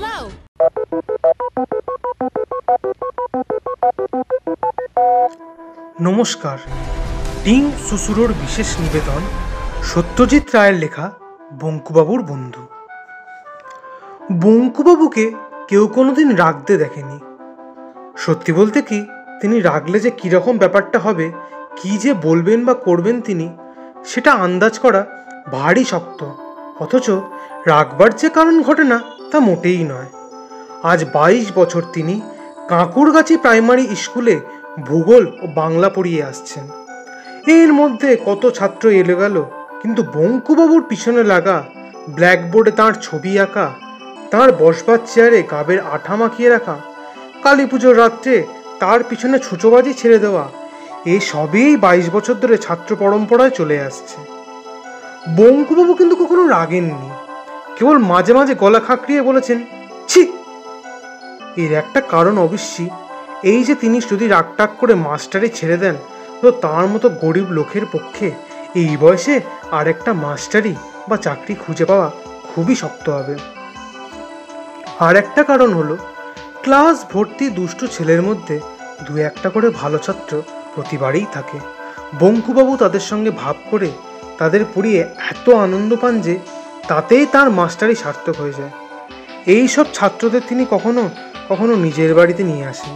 Hello. নমস্কার। টিং সুসুরোর বিশেষ নিবেদন সত্যজিৎ রায়ের লেখা বঙ্কুবাবুর বন্ধু। বঙ্কুবাবুকে কেউ কোনোদিন রাগতে দেখেনি। সত্যি বলতে কি, তিনি রাগলে যে কীরকম ব্যাপারটা হবে, কি যে বলবেন বা করবেন তিনি, সেটা আন্দাজ করা ভারী শক্ত। অথচ রাগবার যে কারণ ঘটে না তা মোটেই নয়। আজ 22 বছর তিনি কাঁকুরগাছি প্রাইমারি স্কুলে ভূগোল ও বাংলা পড়িয়ে আসছেন। এর মধ্যে কত ছাত্র এলো গেল, কিন্তু বঙ্কুবাবুর পিছনে লাগা ব্ল্যাকবোর্ডে তাঁর ছবি আঁকা, তাঁর বসবার চেয়ারে গাবের আঠা মাখিয়ে রাখা, কালী পুজোর রাত্রে তার পিছনে ছুঁচোবাজি ছেড়ে দেওয়া, এই সবই 22 বছর ধরে ছাত্র পরম্পরায় চলে আসছে। বঙ্কুবাবু কিন্তু কখনো রাগেননি, কেবল মাঝে মাঝে গলা খাঁকড়িয়ে বলেছেন, ছি। এর একটা কারণ অবশ্যই এই যে তিনি যদি রাগটাগ করে মাস্টারি ছেড়ে দেন, তো তার মতো গরিব লোকের পক্ষে এই বয়সে আর একটা মাস্টারি বা চাকরি খুঁজে পাওয়া খুবই শক্ত হবে। আর একটা কারণ হলো, ক্লাস ভর্তি দুষ্টু ছেলের মধ্যে দু একটা করে ভালো ছাত্র প্রতিবারেই থাকে। বঙ্কুবাবু তাদের সঙ্গে ভাব করে তাদের পড়িয়ে এত আনন্দ পান যে তাতেই তার মাস্টারি সার্থক হয়ে যায়। এই সব ছাত্রদের তিনি কখনো কখনো নিজের বাড়িতে নিয়ে আসেন,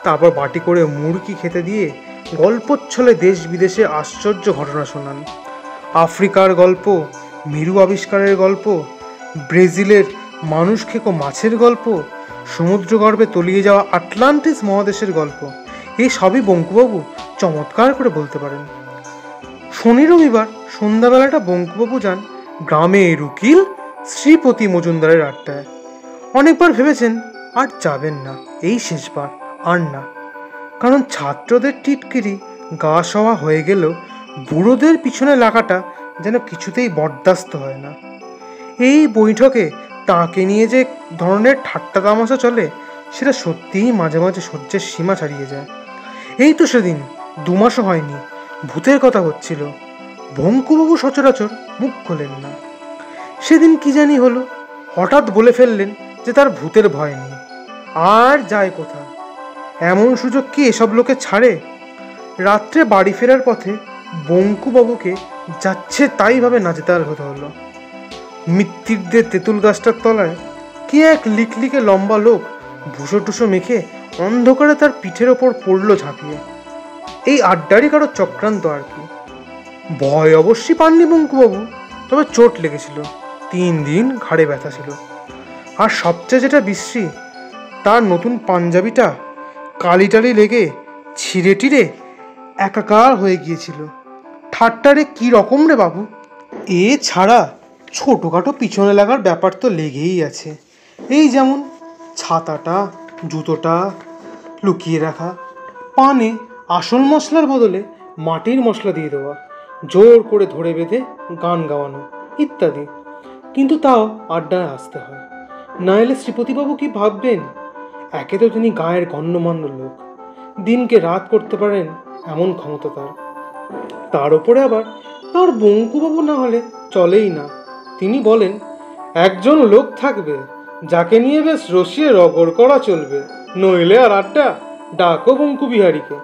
তারপর বাটি করে মুরগি খেতে দিয়ে গল্পচ্ছলে দেশ বিদেশে আশ্চর্য ঘটনা শোনান। আফ্রিকার গল্প, মেরু আবিষ্কারের গল্প, ব্রাজিলের মানুষ খেকো মাছের গল্প, সমুদ্রগর্ভে তলিয়ে যাওয়া আটলান্টিস মহাদেশের গল্প, এই সবই বঙ্কুবাবু চমৎকার করে বলতে পারেন। শনি রবিবার সন্ধ্যাবেলাটা বঙ্কুবাবু যান গ্রামের উকিল শ্রীপতি মজুমদারের আড্ডায়। অনেকবার ভেবেছেন আর যাবেন না, এই শেষবার আর না। কারণ ছাত্রদের টিটকিরি গা সওয়া হয়ে গেলেও বুড়োদের পিছনে লাগাটা যেন কিছুতেই বরদাস্ত হয় না। এই বৈঠকে তাকে নিয়ে যে ধরনের ঠাট্টা তামাশা চলে, সেটা সত্যিই মাঝে মাঝে সহ্যের সীমা ছাড়িয়ে যায়। এই তো সেদিন 2 মাসও হয়নি ভূতের কথা হচ্ছিল, বঙ্কুবাবু সচরাচর মুখ খোলেন না। সেদিন কি জানি হলো, হঠাৎ বলে ফেললেন যে তার ভূতের ভয় নেই, আর যায় কোথা। এমন সুযোগ কি এসব লোকে ছাড়ে? রাত্রে বাড়ি ফেরার পথে বঙ্কুবাবুকে যাচ্ছে তাই ভাবে নাচেতাল হতে হলো। মৃত্যুদের তেঁতুল গাছটার তলায় কে এক লিকলিকে লম্বা লোক ভুসো টুসো মেখে অন্ধকারে তার পিঠের ওপর পড়লো ঝাঁপিয়ে। এই আড্ডারই কারো চক্রান্ত আর কি। ভয় অবশ্যই পাননি বঙ্কুবাবু, তবে চোট লেগেছিল, 3 দিন ঘাড়ে ব্যথা ছিল। আর সবচেয়ে যেটা বিশ্রী, তার নতুন পাঞ্জাবিটা কালিটালি লেগে ছিঁড়ে টিড়ে একাকার হয়ে গিয়েছিল। ঠাট্টারে কি রকম রে বাবু। এ ছাড়া ছোটোখাটো পিছনে লাগার ব্যাপার তো লেগেই আছে। এই যেমন ছাতাটা, জুতোটা লুকিয়ে রাখা, পানে আসল মশলার বদলে মাটির মশলা দিয়ে দেওয়া, জোর করে ধরে বেঁধে গান গাওয়ানো ইত্যাদি। কিন্তু তাও আড্ডায় আসতে হয়, না এলে শ্রীপতিবাবু কি ভাববেন? একে তো তিনি গায়ের গণ্যমান্য লোক, দিনকে রাত করতে পারেন এমন ক্ষমতা তার। তার উপরে আবার তার বঙ্কুবাবু না হলে চলেই না। তিনি বলেন, একজন লোক থাকবে যাকে নিয়ে বেশ রসিয়ে রগড় করা চলবে, নইলে আর আড্ডা, ডাকো বঙ্কু বিহারীকে।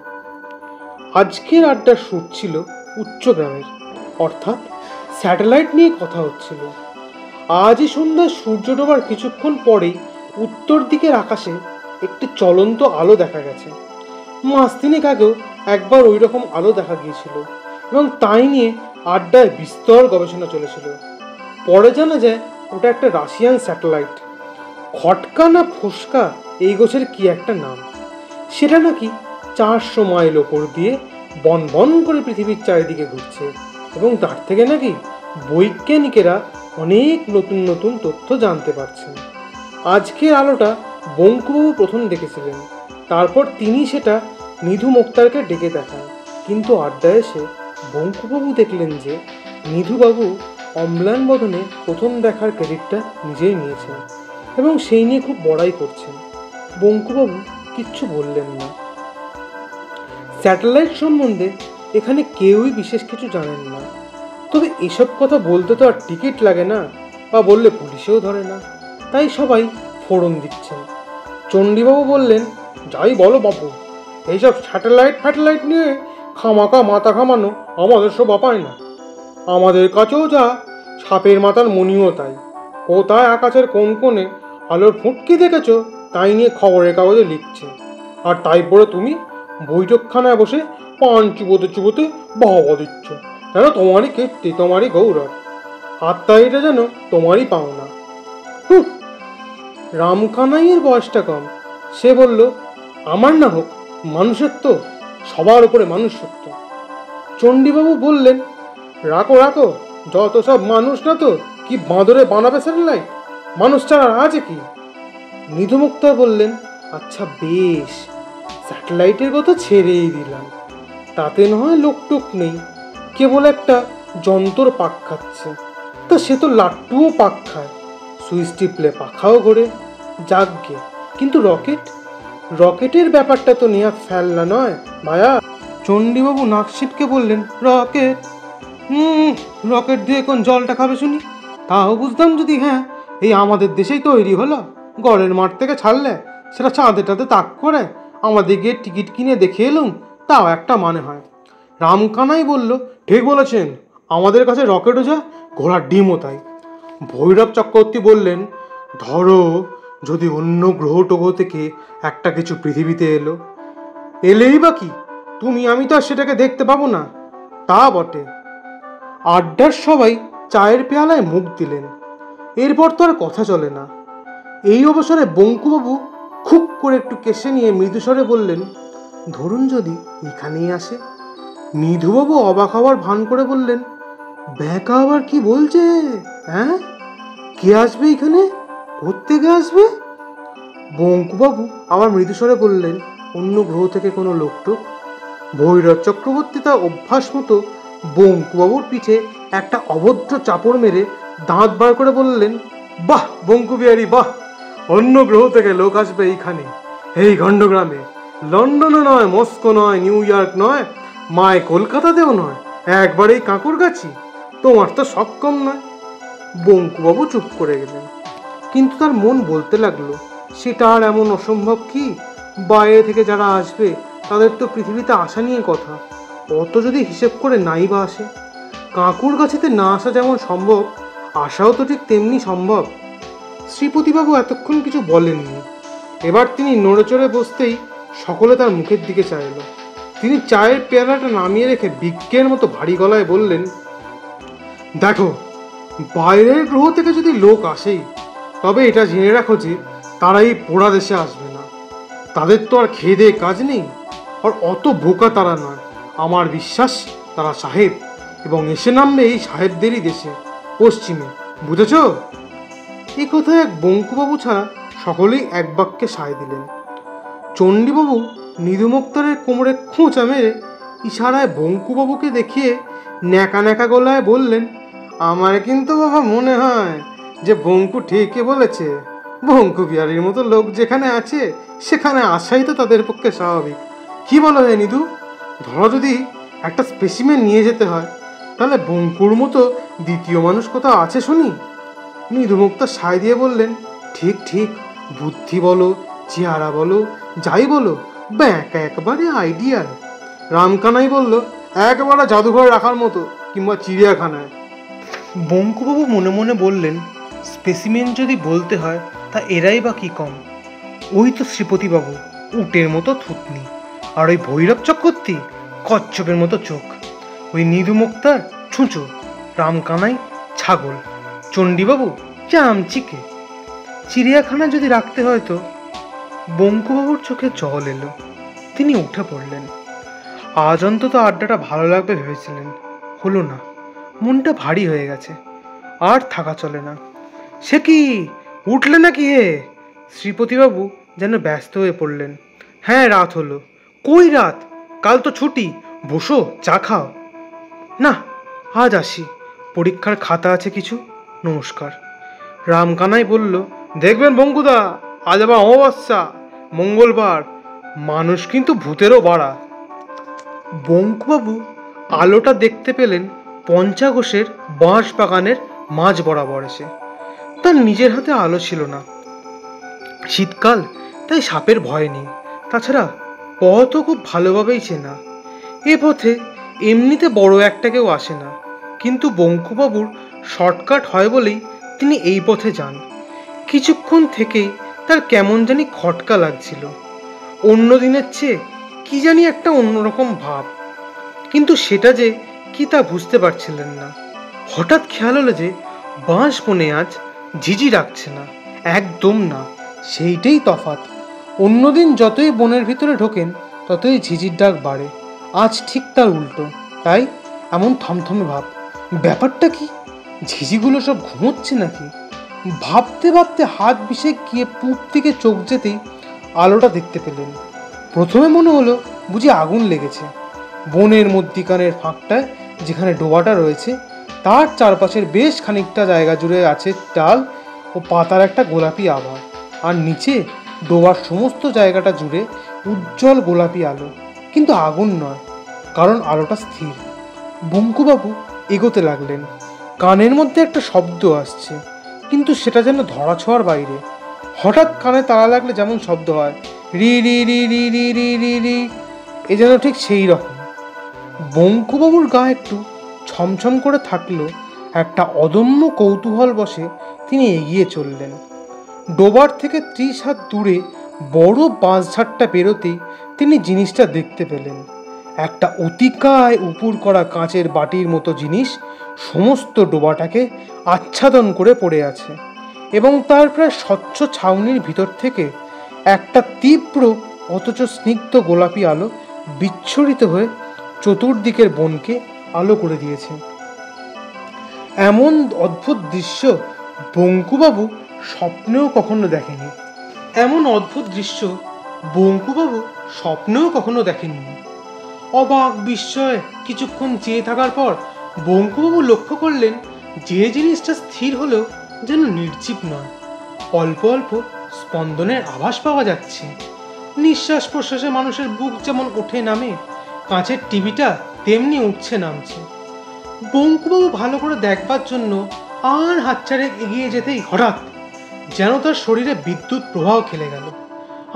আজকের আড্ডার শুট ছিল উচ্চগ্রামের, অর্থাৎ স্যাটেলাইট নিয়ে কথা হচ্ছিল। আজই সন্ধ্যায় সূর্য ডোবার কিছুক্ষণ পরেই উত্তর দিকের আকাশে একটি চলন্ত আলো দেখা গেছে। মাস তিনেক আগেও একবার ওই রকম আলো দেখা গিয়েছিল, এবং তাই নিয়ে আড্ডায় বিস্তর গবেষণা চলেছিল। পরে জানা যায় ওটা একটা রাশিয়ান স্যাটেলাইট, খটকা না ফোসকা এই গোছের কি একটা নাম। সেটা নাকি 400 মাইল ওপর দিয়ে বন বন করে পৃথিবীর চারিদিকে ঘুরছে, এবং তার থেকে নাকি বৈজ্ঞানিকেরা অনেক নতুন নতুন তথ্য জানতে পারছেন। আজকের আলোটা বঙ্কুবাবু প্রথম দেখেছিলেন, তারপর তিনি সেটা নিধু মুক্তারকে ডেকে দেখান। কিন্তু আড্ডায় এসে বঙ্কুবাবু দেখলেন যে নিধুবাবু অম্লান বদনে প্রথম দেখার ক্রেডিটটা নিজেই নিয়েছেন, এবং সেই নিয়ে খুব বড়াই করছেন। বঙ্কুবাবু কিচ্ছু বললেন না। স্যাটেলাইট সম্বন্ধে এখানে কেউই বিশেষ কিছু জানেন না, তবে এসব কথা বলতে তো আর টিকিট লাগে না, বা বললে পুলিশেও ধরে না। তাই সবাই ফোড়ন দিচ্ছেন। চণ্ডীবাবু বললেন, যাই বলো বাপু, এইসব স্যাটেলাইট নিয়ে খামাকা মাথা ঘামানো আমাদের শোভা পায় না। আমাদের কাছেও যা, সাপের মাথার মণিও তাই। কোথায় আকাশের কোন কোণে আলোর ফুটকি দেখেছ তাই নিয়ে খবরের কাগজে লিখছে, আর তাই পরে তুমি বৈঠকখানায় বসে পান চুবোতে চুবোতে বাহবা দিচ্ছ, যেন তোমারই কীর্তি, তোমারই গৌরব, আত্মাইটা যেন তোমারই পাওনা। রামকানাইয়ের বয়সটা কম, সে বলল, আমার না হোক, মানুষের তো সবার উপরে মানুষ সত্য। চণ্ডীবাবু বললেন, রাখো রাখো, যত সব মানুষ না তো কি বাঁদরে বানাবে স্যাটেলাইট, মানুষ ছাড়া আছে কি? মৃদু মুক্তার বললেন, আচ্ছা বেশ, স্যাটেলাইটের কথা ছেড়েই দিলাম, তাতে নয় লোকটুক নেই, কেবল একটা যন্ত্র পাক খাচ্ছে, তা সে তো লাট্টুও পাক খায়, সুইচ টিপলে পাখাও ঘোরে, যাকগে, কিন্তু রকেটের ব্যাপারটা তো নেহাত ফেলনা নয় মায়া। চণ্ডীবাবু নাক ছিটকে বললেন, রকেট? রকেট দিয়ে কোন জলটা খাবে শুনি? তাও বুঝতাম যদি হ্যাঁ এই আমাদের দেশেই তৈরি হলো, গড়ের মাঠ থেকে ছাড়লে সেটা চাঁদেটাতে তাক করে আমাদের গিয়ে টিকিট কিনে দেখে এলুম, তাও একটা মানে হয়। রামকানাই বলল, ঠিক বলেছেন, আমাদের কাছে রকেটও যা, ঘোড়ার ডিমও তাই। ভৈরব চক্রবর্তী বললেন, ধরো যদি অন্য গ্রহ টগ্রহ থেকে একটা কিছু পৃথিবীতে এলেই বা কি, তুমি আমি তো আর সেটাকে দেখতে পাবো না। তা বটে। আড্ডার সবাই চায়ের পেয়ালায় মুখ দিলেন। এরপর তো আর কথা চলে না। এই অবসরে বঙ্কুবাবু খুব করে একটু কেশে নিয়ে মৃদুস্বরে বললেন, ধরুন যদি এখানেই আসে। মৃধুবাবু অবাক হওয়ার ভান করে বললেন, ব্যাকা আবার কি বলছে? হ্যাঁ, কে আসবে এখানে? কোত্থেকে আসবে? বঙ্কুবাবু আবার মৃদুস্বরে বললেন, অন্য গ্রহ থেকে কোনো লোকটোক। ভৈরব চক্রবর্তী তার অভ্যাস মতো বঙ্কুবাবুর পিঠে একটা অভদ্র চাপড় মেরে দাঁত বার করে বললেন, বাহ বঙ্কু বিহারী বাহ, অন্য গ্রহ থেকে লোক আসবে এইখানে, এই গণ্ডগ্রামে। লন্ডনও নয়, মস্কো নয়, নিউ ইয়র্ক নয়, মায় কলকাতাতেও নয়, একবারেই কাঁকুরগাছি। তোমার তো সক্ষম নয়। বঙ্কুবাবু চুপ করে গেলেন, কিন্তু তার মন বলতে লাগলো, সেটা আর এমন অসম্ভব কি? বাইরে থেকে যারা আসবে তাদের তো পৃথিবীতে আসা নিয়ে কথা, অত যদি হিসেব করে নাই বা আসে। কাঁকুরগাছিতে না আসা যেমন সম্ভব, আসাও তো ঠিক তেমনি সম্ভব। শ্রীপতিবাবু এতক্ষণ কিছু বলেননি। এবার তিনি নড়েচড়ে বসতেই সকলে তার মুখের দিকে চাইল। তিনি চায়ের পেয়ালাটা নামিয়ে রেখে বিজ্ঞের মতো ভারী গলায় বললেন, দেখো, বাইরের গ্রহ থেকে যদি লোক আসেই, তবে এটা জেনে রাখো যে তারা এই পোড়া দেশে আসবে না। তাদের তো আর খেয়ে দেয়ে কাজ নেই, আর অত বোকা তারা নয়। আমার বিশ্বাস তারা সাহেব, এবং এসে নামবে এই সাহেবদেরই দেশে, পশ্চিমে, বুঝেছ? এই কথায় এক বঙ্কুবাবু ছাড়া সকলেই এক বাক্যে সায় দিলেন। চণ্ডীবাবু মৃদু মুক্তারের কোমরে খোঁচা মেরে ইশারায় বঙ্কুবাবুকে দেখিয়ে ন্যাকা ন্যাকা গলায় বললেন, আমার কিন্তু বাবা মনে হয় যে বঙ্কু ঠিকই বলেছে। বঙ্কু বিহারীর মতো লোক যেখানে আছে সেখানে আসাই তো তাদের পক্ষে স্বাভাবিক। কি বলো হে নিধু? ধরো যদি একটা স্পেসিমেন নিয়ে যেতে হয়, তাহলে বঙ্কুর মতো দ্বিতীয় মানুষ কোথাও আছে শুনি? মৃদু মুক্তা সায় দিয়ে বললেন, ঠিক ঠিক, বুদ্ধি বলো, চেহারা বলো, যাই বলো, ব্যাঁকা একবারে আইডিয়াল। রামকানাই বলল, একবারে জাদুঘর রাখার মতো, কিংবা চিড়িয়াখানায়। বঙ্কুবাবু মনে মনে বললেন, স্পেসিমেন যদি বলতে হয় তা এরাই বা কি কম। ওই তো শ্রীপতিবাবু, উটের মতো থুতনি, আর ওই ভৈরব চক্রবর্তী কচ্ছপের মতো চোখ, ওই নিধু মুক্তার ছুঁচো, রামকানাই ছাগল, চণ্ডীবাবু চামচিকে। চিড়িয়াখানা যদি রাখতে হয় তো। বঙ্কুবাবুর চোখে জল এলো। তিনি উঠে পড়লেন। আজ অন্তত আড্ডাটা ভালো লাগবে ভেবেছিলেন, হলো না। মনটা ভারী হয়ে গেছে, আর থাকা চলে না। সে কি, উঠলে নাকি হে? শ্রীপতিবাবু যেন ব্যস্ত হয়ে পড়লেন। হ্যাঁ, রাত হলো। কই রাত? কাল তো ছুটি, বসো চা খাও। না, আজ আসি, পরীক্ষার খাতা আছে কিছু। নমস্কার। রামকানাই বলল, দেখবেন বঙ্কুদা, আজ আবার অমাবস্যা, মঙ্গলবার, মানুষ কিন্তু ভূতেরও বাড়া। বঙ্কুবাবু আলোটা দেখতে পেলেন পঞ্চাঘোষের বাঁশ বাগানের মাঝ বরাবর এসে। তার নিজের হাতে আলো ছিল না। শীতকাল, তাই সাপের ভয় নেই। তাছাড়া পথও খুব ভালোভাবেই চেনা। এ পথে এমনিতে বড় একটা কেউ আসে না, কিন্তু বঙ্কুবাবুর শর্টকাট হয় বলেই তিনি এই পথে যান। কিছুক্ষণ থেকেই তার কেমন জানি খটকা লাগছিল। অন্য দিনের চেয়ে কি জানি একটা অন্যরকম ভাব, কিন্তু সেটা যে কি তা বুঝতে পারছিলেন না। হঠাৎ খেয়াল হলো যে বাঁশ বনে আজ ঝিঝি ডাকছে না, একদম না। সেইটাই তফাৎ। অন্যদিন যতই বনের ভিতরে ঢোকেন ততই ঝিঝির ডাক বাড়ে, আজ ঠিক তার উল্টো। তাই এমন থমথমে ভাব। ব্যাপারটা কি? ঝিঝিগুলো সব ঘুমোচ্ছে নাকি? ভাবতে ভাবতে হাত বিষে গিয়ে পূব থেকে চোখ যেতেই আলোটা দেখতে পেলেন। প্রথমে মনে হলো বুঝি আগুন লেগেছে। বনের মধ্যিখানের ফাঁকটায় যেখানে ডোবাটা রয়েছে তার চারপাশের বেশ খানিকটা জায়গা জুড়ে আছে ডাল ও পাতার একটা গোলাপি আভা, আর নিচে ডোবার সমস্ত জায়গাটা জুড়ে উজ্জ্বল গোলাপি আলো, কিন্তু আগুন নয়, কারণ আলোটা স্থির। বঙ্কুবাবু এগোতে লাগলেন। কানের মধ্যে একটা শব্দ আসছে, কিন্তু সেটা যেন ধরাছোঁয়ার বাইরে। হঠাৎ কানে তালা লাগলে যেমন শব্দ হয়, রি রি রি রি রি রি রি রি, এ যেন ঠিক সেই রকম। বঙ্কুবাবুর গা একটু ছমছম করে থাকলেও একটা অদম্য কৌতূহল বশে তিনি এগিয়ে চললেন। ডোবার থেকে 30 হাত দূরে বড় বাঁশঝাড়টা পেরোতেই তিনি জিনিসটা দেখতে পেলেন। একটা অতিকায় উপুর করা কাঁচের বাটির মতো জিনিস সমস্ত ডোবাটাকে আচ্ছাদন করে পড়ে আছে, এবং তার প্রায় স্বচ্ছ ছাউনির ভিতর থেকে একটা তীব্র অথচ স্নিগ্ধ গোলাপি আলো বিচ্ছুরিত হয়ে চতুর্দিকের বনকে আলো করে দিয়েছে। এমন অদ্ভুত দৃশ্য বঙ্কুবাবু স্বপ্নেও কখনো দেখেনি। এমন অদ্ভুত দৃশ্য বঙ্কুবাবু স্বপ্নেও কখনো দেখেননি। অবাক বিস্ময়ে কিছুক্ষণ চেয়ে থাকার পর বঙ্কুবাবু লক্ষ্য করলেন যে জিনিসটা স্থির হলেও যেন নির্জীব নয়। অল্প অল্প স্পন্দনের আভাস পাওয়া যাচ্ছে। নিঃশ্বাস প্রশ্বাসে মানুষের বুক যেমন ওঠে নামে, কাঁচের টিভিটা তেমনি উঠছে নামছে। বঙ্কুবাবু ভালো করে দেখবার জন্য আর হাত ছাড়ে এগিয়ে যেতেই হঠাৎ যেন তার শরীরে বিদ্যুৎ প্রবাহ খেলে গেল,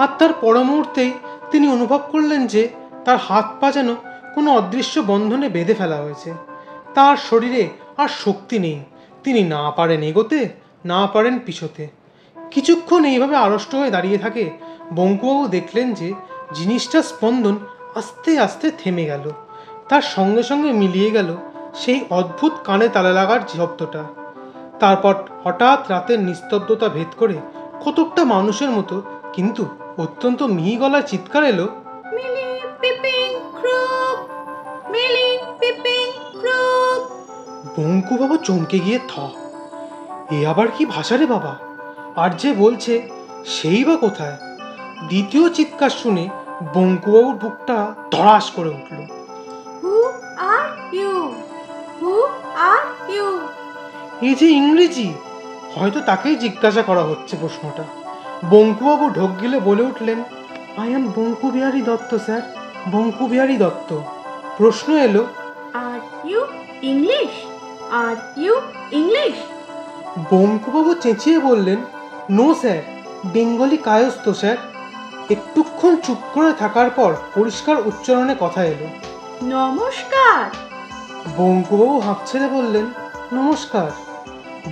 আর তার পর মুহূর্তেই তিনি অনুভব করলেন যে তার হাত পা যেন কোনো অদৃশ্য বন্ধনে বেঁধে ফেলা হয়েছে। তার শরীরে আর শক্তি নেই। তিনি না পারেন এগোতে, না পারেন পিছোতে। কিছুক্ষণ এইভাবে আড়ষ্ট হয়ে দাঁড়িয়ে থাকে বঙ্কুবাবু দেখলেন যে জিনিসটার স্পন্দন আস্তে আস্তে থেমে গেল। তার সঙ্গে সঙ্গে মিলিয়ে গেল সেই অদ্ভুত কানে তালা লাগার শব্দটা। তারপর হঠাৎ রাতের নিস্তব্ধতা ভেদ করে কতকটা মানুষের মতো কিন্তু অত্যন্ত মিহি গলায় চিৎকার এলো, মিলি পিপিং ক্রুপ, মিলি পিপিং ক্রুপ। বঙ্কুবাবু চমকে গিয়ে এ আবার কি ভাষা রে বাবা? আর যে বলছে সেই বা কোথায়? দ্বিতীয় চিৎকার শুনে বঙ্কুবাবুর বুকটা ধড়াস করে উঠল। Who are you, who are you. এই যে ইংরেজি, হয়তো তাকেই জিজ্ঞাসা করা হচ্ছে প্রশ্নটা। বঙ্কুবাবু ঢোক গিলে বলে উঠলেন, I am Banku Bihari Dutta sir, Banku Bihari Dutta. প্রশ্ন এলো, are you English, are you English? বঙ্কুবাবু চেঁচিয়ে বললেন, no sir, Bengali Kayastha sir. একটুক্ষণ চুপ করে থাকার পর পরিষ্কার উচ্চারণে কথা এলো, নমস্কার। বঙ্কুবাবু হাঁপ ছেড়ে বললেন, নমস্কার।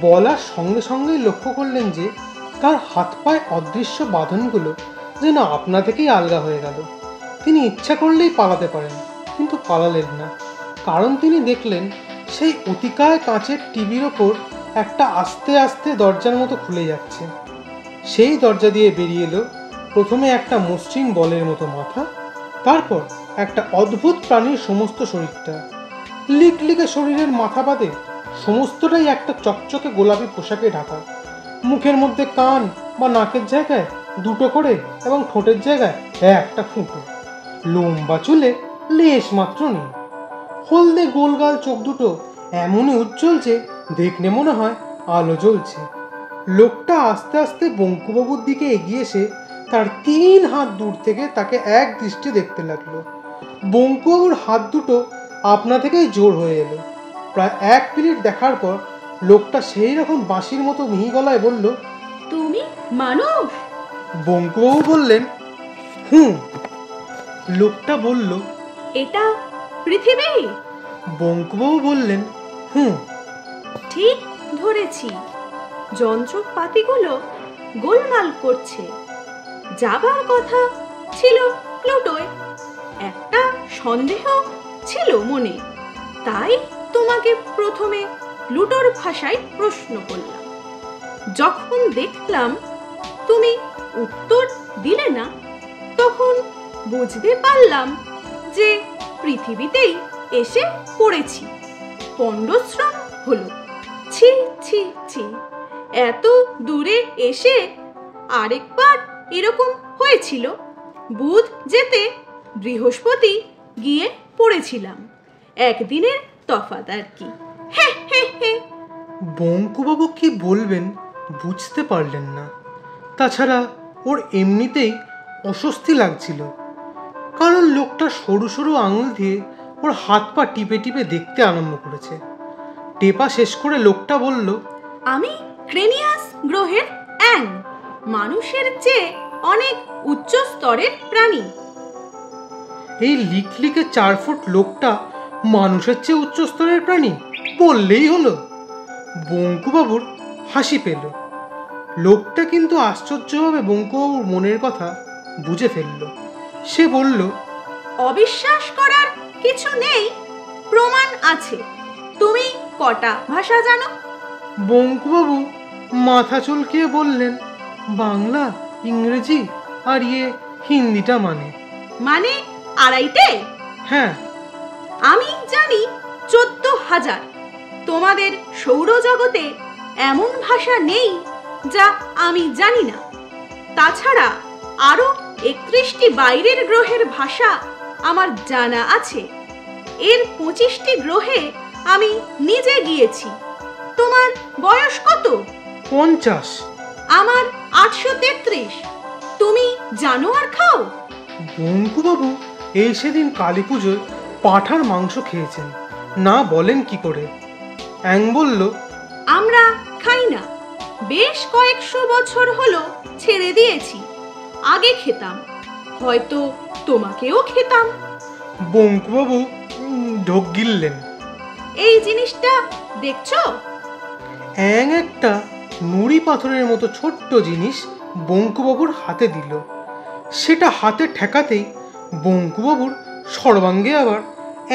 বলার সঙ্গে সঙ্গেই লক্ষ্য করলেন যে তার হাত পায়ে অদৃশ্য বাঁধনগুলো যেন আপনা থেকেই আলগা হয়ে গেল। তিনি ইচ্ছা করলেই পালাতে পারেন, কিন্তু পালালেন না, কারণ তিনি দেখলেন সেই অতিকায় কাঁচের টিভির ওপর একটা আস্তে আস্তে দরজার মতো খুলে যাচ্ছে। সেই দরজা দিয়ে বেরিয়ে এলো প্রথমে একটা মসৃণ বলের মতো মাথা, তারপর একটা অদ্ভুত প্রাণীর সমস্ত শরীরটা। লিকলিকে শরীরের মাথা বাদে সমস্তটাই একটা চকচকে গোলাপি পোশাকে ঢাকা। মুখের মধ্যে কান বা নাকের জায়গায় দুটো করে এবং ঠোঁটের জায়গায় একটা ফুটো। লম্বা চুলে লেশ মাত্র নেই। হলদে গোলগাল চোখ দুটো এমনই উজ্জ্বল যে দেখলে মনে হয় আলো জ্বলছে। লোকটা আস্তে আস্তে বঙ্কুবাবুর দিকে এগিয়ে এসে তার 3 হাত দূর থেকে তাকে এক দৃষ্টি দেখতে লাগলো। বঙ্কুবাবুর হাত দুটো আপনা থেকেই জোর হয়ে এলো। প্রায় 1 মিনিট দেখার পর লোকটা সেই রকম বাঁশির মতো মিহি গলায় বলল, তুমি মানুষ? বঙ্কুবাবু বললেন, হুম। লোকটা বলল, এটা পৃথিবী? বঙ্কুবাবু বললেন, হুম। ঠিক ধরেছি। যন্ত্রপাতিগুলো গোলমাল করছে। যাবার কথা ছিল প্লুটোয়। একটা সন্দেহ ছিল মনে, তাই তোমাকে প্রথমে প্লুটোর ভাষায় প্রশ্ন করলাম। যখন দেখলাম তুমি উত্তর দিলে না, তখন বুঝতে পারলাম যে পৃথিবীতেই এসে পড়েছি। পণ্ডশ্রম হলো। ছি ছি ছি, এত দূরে এসে আরেকবার এরকম হয়েছিল। বুধ যেতে বৃহস্পতি গিয়ে পড়েছিলাম। একদিনের তফাৎ আর কি। হে হে হে। বঙ্কুবাবু কি বলবেন বুঝতে পারলেন না। তাছাড়া ওর এমনিতেই অস্বস্তি লাগছিল, কারণ লোকটা সরু সরু আঙুল দিয়ে ওর হাত পা টিপে টিপে দেখতে আরম্ভ করেছে। টেপা শেষ করে লোকটা বলল, আমি ক্রেনিয়াস গ্রহের অ্যাং, মানুষের চেয়ে অনেক উচ্চ স্তরের প্রাণী। এই লিকলিকে 4 ফুট লোকটা মানুষের চেয়ে উচ্চ স্তরের প্রাণী বললেই হলো। বঙ্কুবাবুর হাসি পেল। লোকটা কিন্তু আশ্চর্যভাবে বঙ্কুবাবুর মনের কথা বুঝে ফেলল। সে বলল, অবিশ্বাস করার কিছু নেই, প্রমাণ আছে। তুমি কটা ভাষা জানো? বঙ্কুবাবু মাথা চুলকিয়ে বললেন, বাংলা, ইংরেজি আর হিন্দিটা মানে আড়াইটে? হ্যাঁ। আমি জানি 14,000। তোমাদের সৌরজগতে এমন ভাষা নেই যা আমি জানি না। তাছাড়া আরো 31টি বাইরের গ্রহের ভাষা আমার জানা আছে। এর 25টি গ্রহে আমি নিজে গিয়েছি। তোমার বয়স কত? 50। আমার 833। তুমি জানোয়ার খাও? বঙ্কুবাবু এই সেদিন কালী পুজোয় পাঁঠার মাংস খেয়েছেন, না বলেন কি করে? অ্যাং বলল, আমরা খাই না। বেশ কয়েকশো বছর হলো ছেড়ে দিয়েছি। আগে খেতাম, হয়তো তোমাকেও খেতাম। বঙ্কুবাবু ঢোক গিললেন। এই জিনিসটা দেখছো? অ্যাং একটা নুড়ি পাথরের মতো ছোট্ট জিনিস বঙ্কুবাবুর হাতে দিল। সেটা হাতে ঠেকাতেই বঙ্কুবাবুর সর্বাঙ্গে আবার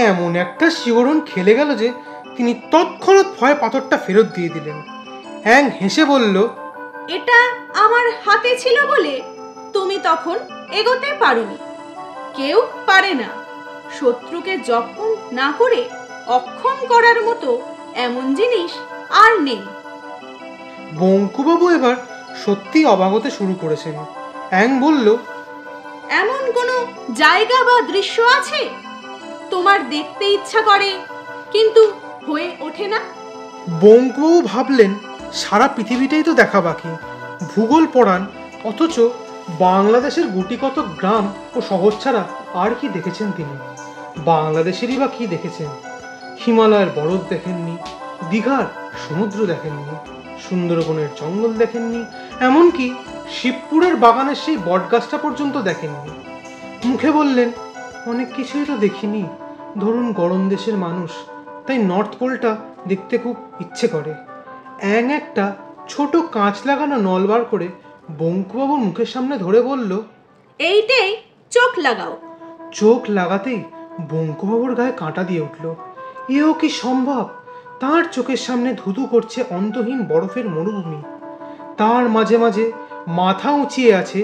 এমন একটা শিহরণ খেলে গেল যে তিনি তৎক্ষণাৎ ভয়ে পাথরটা ফেরত দিয়ে দিলেন। অ্যাং হেসে বলল, এটা আমার হাতে ছিল বলে তুমি তখন এগোতে পারোনি। কেউ পারে না। শত্রুকে জখম না করে অক্ষম করার মতো এমন জিনিস আর নেই। বঙ্কুবাবু এবার সত্যি অবাক হতে শুরু করেছেন। অ্যাং বলল, এমন কোনো জায়গা বা দৃশ্য আছে তোমার দেখতে ইচ্ছা করে কিন্তু হয়ে ওঠে না? বঙ্কুবাবু ভাবলেন, সারা পৃথিবীটাই তো দেখা বাকি। ভূগোল পড়ান, অথচ বাংলাদেশের গুটি কত গ্রাম ও শহর ছাড়া আর কি দেখেছেন তিনি? বাংলাদেশেরই বা কি দেখেছেন? হিমালয়ের বরফ দেখেননি, দীঘার সমুদ্র দেখেননি, সুন্দরবনের জঙ্গল দেখেননি, এমনকি শিবপুরের বাগানের সেই বটগাছটা পর্যন্ত দেখেননি। মুখে বললেন, অনেক কিছুই তো দেখিনি। ধরুন গরম দেশের মানুষ, তাই নর্থ পোলটা দেখতে খুব ইচ্ছে করে। অ্যাং একটা ছোট কাঁচ লাগানো নল বার করে বঙ্কুবাবুর মুখের সামনে ধরে বলল, এইটাই চোখ লাগাও। চোখ লাগাতেই বঙ্কুবাবুর গায়ে কাঁটা দিয়ে উঠল। এও কি সম্ভব? তার চোখের সামনে ধুধু করছে অন্তহীন বরফের মরুভূমি। তার মাঝে মাঝে মাথা উঁচিয়ে আছে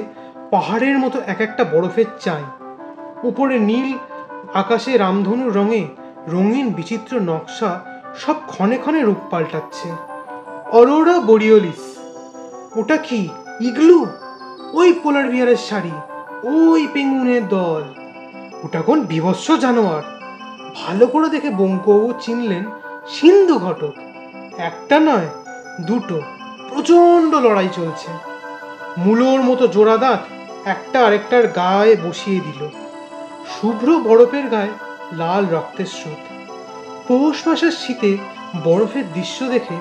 পাহাড়ের মতো এক একটা বরফের চাই। উপরে নীল আকাশে রামধনুর রঙে রঙিন বিচিত্র নকশা সব ক্ষণে ক্ষণে রূপ পাল্টাচ্ছে। অরোরা বোরিওলিস। ওটা কি? ইগলু? ওই পোলার বিয়ারের শাড়ি, ওই পেঙ্গুনের দল। ওটা কোন বিভৎস জানোয়ার? ভালো করে দেখে বঙ্কুবাবু চিনলেন সিন্ধু ঘটক। একটা নয়, দুটো প্রচণ্ড লড়াই চলছে। মূলোর মতো জোড়া দাঁত একটা আরেকটার গায়ে বসিয়ে দিল। শুভ্র বরফের গায়ে লাল রক্তের স্রোত। পৌষ মাসের শীতে বরফের দৃশ্য দেখে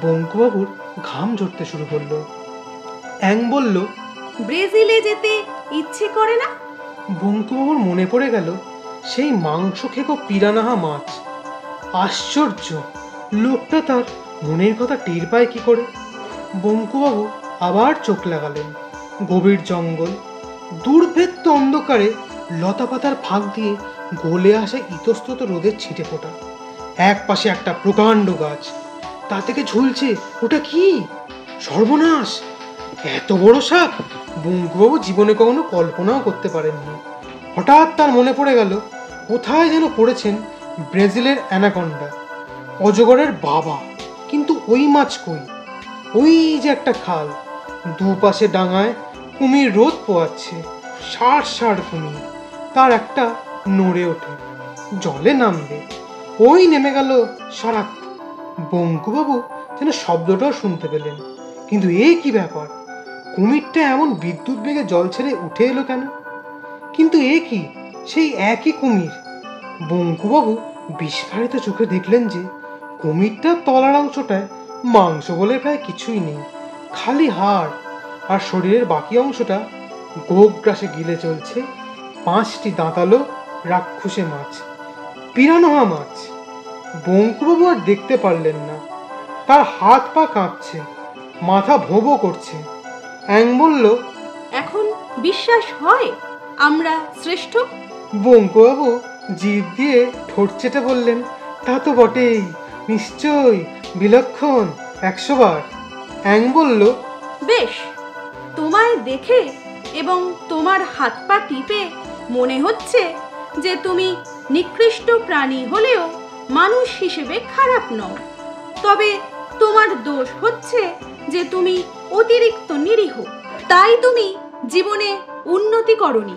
বঙ্কুবাবুর ঘাম ঝরতে শুরু করলো। অ্যাং বলল, ব্রাজিলে যেতে ইচ্ছে করে না? বঙ্কুবাবুর মনে পড়ে গেল সেই মাংস খেকো পিরানাহা মাছ। আশ্চর্য, লোকটা তার মনের কথা টের পায় কি করে? বঙ্কুবাবু আবার চোখ লাগালেন। গভীর জঙ্গল, দুর্ভেদ্য অন্ধকারে লতাপাতার ফাঁক দিয়ে গলে আসা ইতস্তত রোদের ছিটে ফোটা। এক পাশে একটা প্রকাণ্ড গাছ, তা থেকে ঝুলছে ওটা কি? সর্বনাশ! এত বড় সাপ বঙ্কুবাবু জীবনে কখনো কল্পনাও করতে পারেননি। হঠাৎ তার মনে পড়ে গেল কোথায় যেন পড়েছেন ব্রাজিলের অ্যানাকন্ডা, অজগরের বাবা। কিন্তু ওই মাছ কই? ওই যে একটা খাল, দুপাশে ডাঙায় কুমির রোদ পোয়াচ্ছে, ষাট ষাট কুমির। তার একটা নড়ে ওঠে, জলে নামবে। ওই নেমে গেল সারাত। বঙ্কুবাবু যেন শব্দটাও শুনতে পেলেন। কিন্তু এ কি ব্যাপার? কুমিরটা এমন বিদ্যুৎ বেগে জল ছেড়ে উঠে এলো কেন? কিন্তু এ কি সেই একই কুমির? বঙ্কুবাবু বিস্ফারিত চোখে দেখলেন যে কুমিরটার তলার অংশটায় মাংস বলে প্রায় কিছুই নেই, খালি হাড়। আর শরীরের বাকি অংশটা গোগ্রাসে গিলে চলছে 5টি দাঁতালো রাক্ষসে মাছ, পিরানহা মাছ। বঙ্কুবাবু আর দেখতে পারলেন না। তার হাত পা কাঁপছে, মাথা ভোঁ করছে। অ্যাং বলল, এখন বিশ্বাস হয় আমরা শ্রেষ্ঠ? বঙ্কুবাবু জিভ দিয়ে ঠোঁট চেটে বললেন, তা তো বটেই, নিশ্চয়ই, বিলক্ষণ, 100 বার। অ্যাং বলল, বেশ, তোমায় দেখে এবং তোমার হাত পা টিপে মনে হচ্ছে যে তুমি নিকৃষ্ট প্রাণী হলেও মানুষ হিসেবে খারাপ নও। তবে তোমার দোষ হচ্ছে যে তুমি অতিরিক্ত নিরীহ। তাই তুমি জীবনে উন্নতি করনি।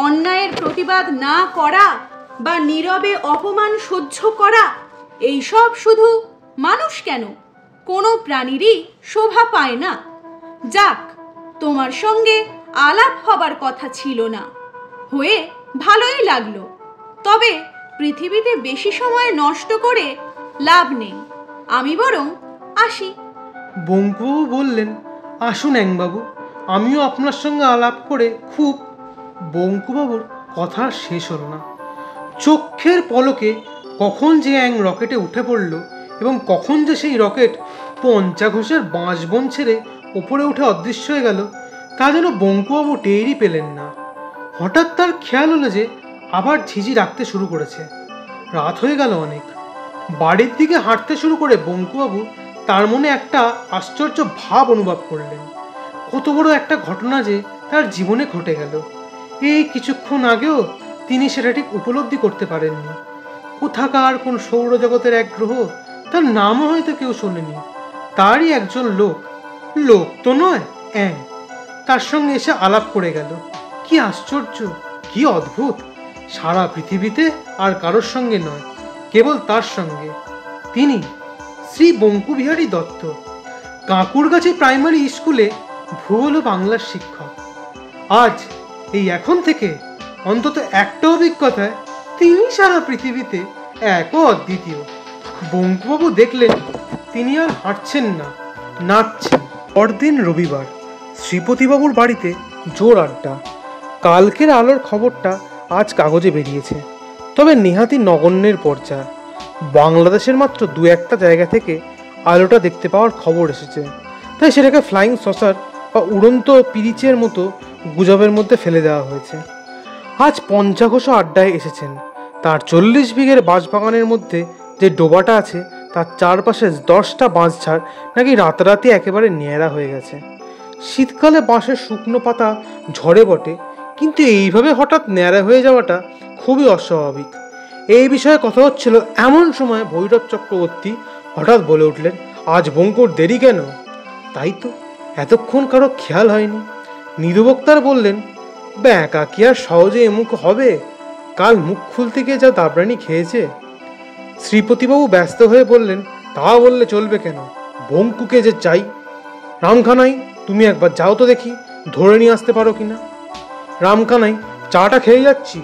অন্যায়ের প্রতিবাদ না করা বা নীরবে অপমান সহ্য করা, এইসব শুধু মানুষ কেন, কোনো প্রাণীরই শোভা পায় না। যাক, তোমার সঙ্গে আলাপ হবার কথা ছিল না, হয়ে ভালোই লাগলো। তবে পৃথিবীতে বেশি সময় নষ্ট করে লাভ নেই, আমি বরং আসি। বঙ্কুবাবু বললেন, আসুন অ্যাংবাবু, আমিও আপনার সঙ্গে আলাপ করে খুব। বঙ্কুবাবুর কথা শেষ হল না। চোখের পলকে কখন যে অ্যাং রকেটে উঠে পড়ল এবং কখন যে সেই রকেট পঞ্চাঘোষের বাঁশবন ছেড়ে ওপরে উঠে অদৃশ্য হয়ে গেল, তা যেন বঙ্কুবাবু টেরই পেলেন না। হঠাৎ তার খেয়াল হলো যে আবার ঝিঝি রাখতে শুরু করেছে। রাত হয়ে গেল অনেক। বাড়ির দিকে হাঁটতে শুরু করে বঙ্কুবাবু তার মনে একটা আশ্চর্য ভাব অনুভব করলেন। কত বড় একটা ঘটনা যে তার জীবনে ঘটে গেল, এই কিছুক্ষণ আগেও তিনি সেটা ঠিক উপলব্ধি করতে পারেননি। কোথাকার কোন সৌরজগতের এক গ্রহ, তার নামও হয়তো কেউ শোনেনি, তারই একজন লোক, লোক তো নয়, অ্যাং, তার সঙ্গে এসে আলাপ করে গেল। কি আশ্চর্য, কি অদ্ভুত! সারা পৃথিবীতে আর কারোর সঙ্গে নয়, কেবল তার সঙ্গে। তিনি শ্রী বঙ্কুবিহারী দত্ত, কাঁকুরগাছি প্রাইমারি স্কুলে ভূগোল ও বাংলার শিক্ষক। আজ এই এখন থেকে অন্তত একটা অভিজ্ঞতায় তিনি সারা পৃথিবীতে এক ও অদ্বিতীয়। বঙ্কুবাবু দেখলেন তিনি আর হাঁটছেন না, নাচছেন। পরদিন রবিবার, শ্রীপতিবাবুর বাড়িতে জোর আড্ডা। কালকের আলোর খবরটা আজ কাগজে বেরিয়েছে, তবে নেহাতি নগণ্যের পর্যায়ে। বাংলাদেশের মাত্র 2-1টা জায়গা থেকে আলোটা দেখতে পাওয়ার খবর এসেছে, তাই সেটাকে ফ্লাইং সসার বা উড়ন্ত পিরিচের মতো গুজবের মধ্যে ফেলে দেওয়া হয়েছে। আজ পঞ্চাঘোষা আড্ডায় এসেছেন। তার 40 বিঘের বাঁশবাগানের মধ্যে যে ডোবাটা আছে তার চারপাশে 10টা বাঁশঝাড় নাকি রাতারাতি একেবারে ন্যাড়া হয়ে গেছে। শীতকালে বাঁশের শুকনো পাতা ঝরে বটে, কিন্তু এইভাবে হঠাৎ ন্যাড়া হয়ে যাওয়াটা খুবই অস্বাভাবিক। এই বিষয়ে কথা হচ্ছিল এমন সময় ভৈরব চক্রবর্তী হঠাৎ বলে উঠলেন, আজ বঙ্কুর দেরি কেন? তাই তো, এতক্ষণ কারো খেয়াল হয়নি। নিরুবক্তার বললেন, ব্যাঁকা কি আর সহজে এমুখ হবে? কাল মুখ খুলতে গিয়ে যা দাবরানি খেয়েছে। শ্রীপতিবাবু ব্যস্ত হয়ে বললেন, তা বললে চলবে কেন, বঙ্কুকে যে চাই। রামখানাই, তুমি একবার যাও তো দেখি, ধরে নিয়ে আসতে পারো কিনা। রামখানাই, চাটা খেয়ে যাচ্ছি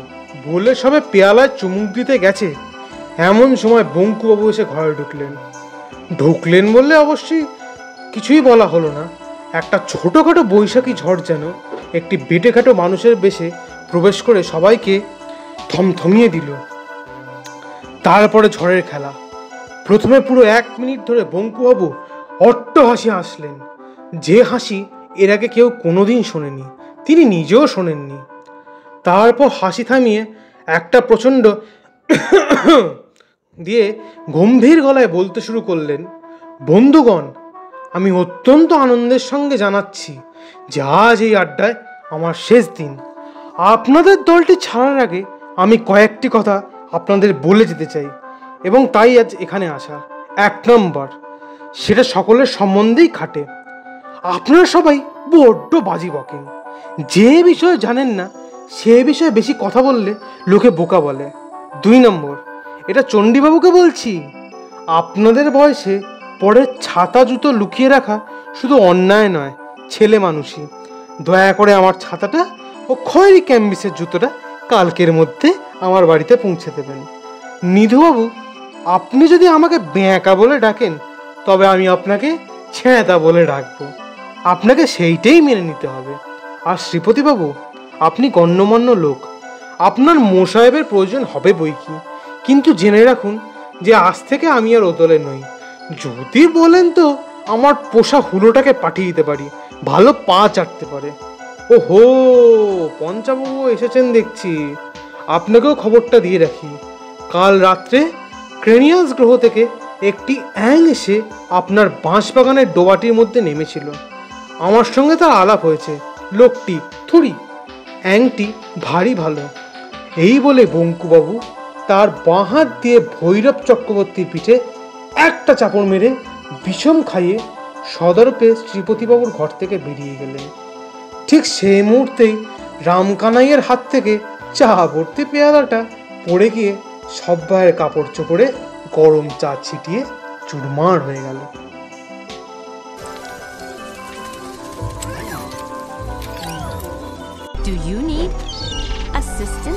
বলে সবে পেয়ালায় চুমুক দিতে গেছে, এমন সময় বঙ্কুবাবু এসে ঘরে ঢুকলেন বললে অবশ্যই কিছুই বলা হলো না। একটা ছোটোখাটো বৈশাখী ঝড় যেন একটি বেটেখাটো মানুষের বেশে প্রবেশ করে সবাইকে থমথমিয়ে দিল। তারপরে ঝড়ের খেলা। প্রথমে পুরো 1 মিনিট ধরে বঙ্কুবাবু অট্ট হাসি হাসলেন, যে হাসি এর আগে কেউ কোনোদিন শোনেনি, তিনি নিজেও শোনেননি। তারপর হাসি থামিয়ে একটা প্রচণ্ড দিয়ে গম্ভীর গলায় বলতে শুরু করলেন, বন্ধুগণ, আমি অত্যন্ত আনন্দের সঙ্গে জানাচ্ছি যে আজ এই আড্ডায় আমার শেষ দিন। আপনাদের দলটি ছাড়ার আগে আমি কয়েকটি কথা আপনাদের বলে যেতে চাই, এবং তাই আজ এখানে আসা। 1 নম্বর, সেটা সকলের সম্বন্ধেই খাটে। আপনারা সবাই বড্ড বাজি বকেন। যে বিষয়ে জানেন না সে বিষয়ে বেশি কথা বললে লোকে বোকা বলে। 2 নম্বর, এটা চণ্ডীবাবুকে বলছি, আপনাদের বয়সে পরের ছাতা জুতো লুকিয়ে রাখা শুধু অন্যায় নয়, ছেলে মানুষই। দয়া করে আমার ছাতাটা ও খয়েরি ক্যাম্বিসের জুতোটা কালকের মধ্যে আমার বাড়িতে পৌঁছে দেবেন। নিধুবাবু, আপনি যদি আমাকে ব্যাঁকা বলে ডাকেন তবে আমি আপনাকে ছেঁদা বলে ডাকবো, আপনাকে সেইটাই মেনে নিতে হবে। আর শ্রীপতিবাবু, আপনি গণ্যমান্য লোক, আপনার মোসাহেবের প্রয়োজন হবে বই কি, কিন্তু জেনে রাখুন যে আজ থেকে আমি আর ওদলে নই। যদি বলেন তো আমার পোষা হুলোটাকে পাঠিয়ে দিতে পারি, ভালো পা চাটতে পারে। ও হো, পঞ্চাবাবু এসেছেন দেখছি। আপনাকেও খবরটা দিয়ে রাখি, কাল রাত্রে ক্রেনিয়াস গ্রহ থেকে একটি অ্যাং এসে আপনার বাঁশবাগানের ডোবাটির মধ্যে নেমেছিল। আমার সঙ্গে তার আলাপ হয়েছে। লোকটি থুড়ি, অ্যাংটি ভারী ভালো। এই বলে বঙ্কুবাবু তার বাঁ হাত দিয়ে ভৈরব চক্রবর্তীর পিঠে একটা চাপড় মেরে বিষম খাইয়ে সদর্পে শ্রীপতিবাবুর ঘর থেকে বেরিয়ে গেলেন। ঠিক সেই মুহূর্তেই রামকানাইয়ের হাত থেকে চা ভর্তি পেয়ালাটা পড়ে গিয়ে সব্বাইয়ের কাপড় চোপড়ে গরম চা ছিটিয়ে চুরমার হয়ে গেল। Do you need assistance?